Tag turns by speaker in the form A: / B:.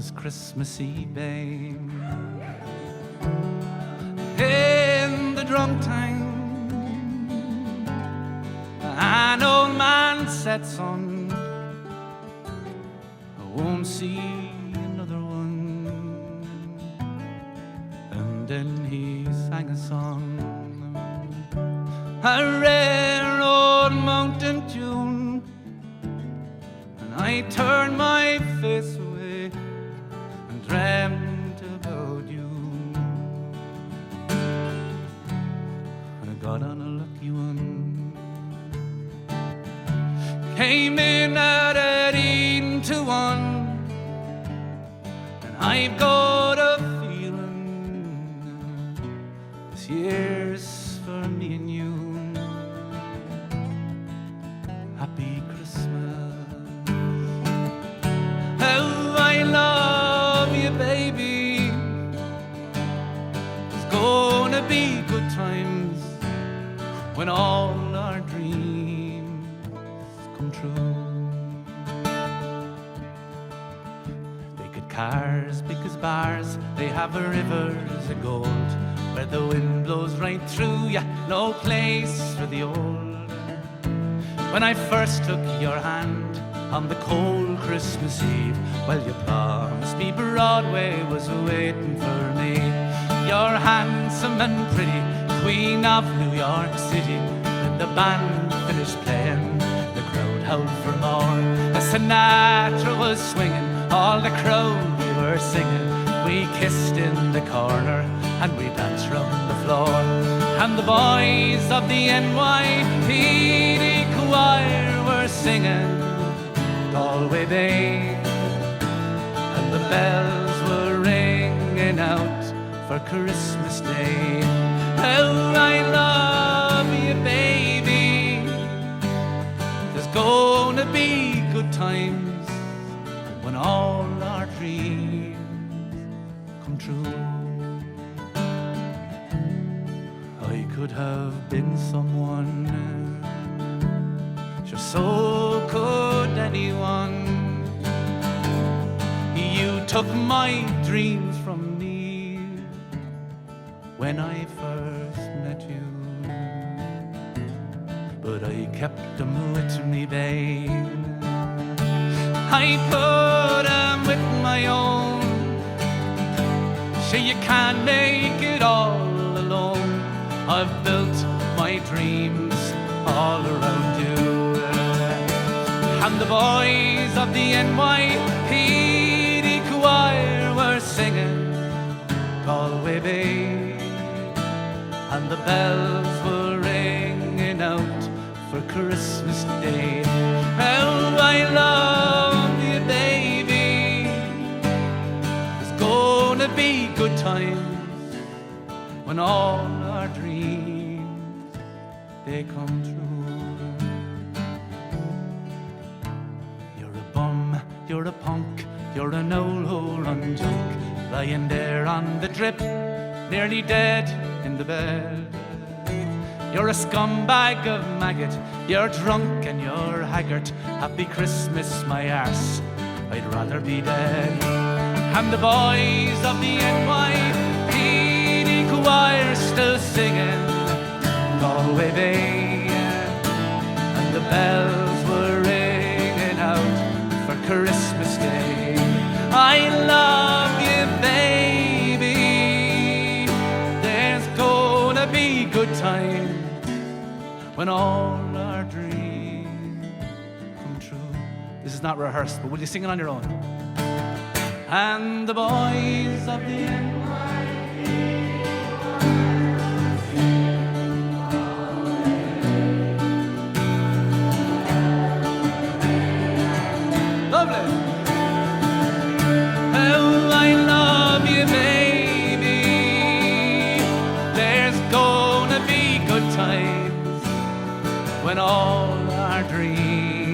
A: 'twas Christmas Eve, babe. In the drunk time, an old man said, son, I won't see another one. And then he sang a song, a rare old mountain tune, and I turned my face away and dreamt about you. I got on a lucky one, came in at 18 to 1, and I've got a feeling this year's for me and you. Happy Christmas. Oh, I love you, baby. There's gonna be good times when all our dreams come true. Big cars, big as bars, they have rivers of gold where the wind blows right through ya, no place for the old. When I first took your hand on the cold Christmas Eve, well, you promised me Broadway was waiting for me. You're handsome and pretty, Queen of New York City. When the band finished playing, the crowd howled for more. The Sinatra was swinging, all the crowd we were singing. We kissed in the corner and we danced round the floor. And the boys of the NYPD choir were singing Galway Bay, and the bells were ringing out for Christmas Day. Oh, I love you, baby. There's gonna be good times when all our dreams come true. I could have been someone, sure so could anyone. You took my dreams from me when I first met you, but I kept them with me, babe. I put them with my own. Sure, you can't make it all alone. I've built my dreams all around you. And the boys of the NYPD choir were singing Galway Bay, and the bells were ringing out for Christmas Day. Oh, I love you, baby. There's gonna be good times when all our dreams, they come true. You're a bum, you're a punk, you're an old hole-run junk, lying there on the drip, nearly dead in the bed. You're a scumbag of maggot, you're drunk and you're haggard. Happy Christmas, my arse, I'd rather be dead. And the boys of the NYPD choir still singing Galway Bay, and the bells were ringing out for Christmas Day. I love you, baby. There's gonna be good times when all our dreams come true. This is not rehearsed, but will you sing it on your own? And the boys of the lovely. Oh, I love you, baby. There's gonna be good times when all our dreams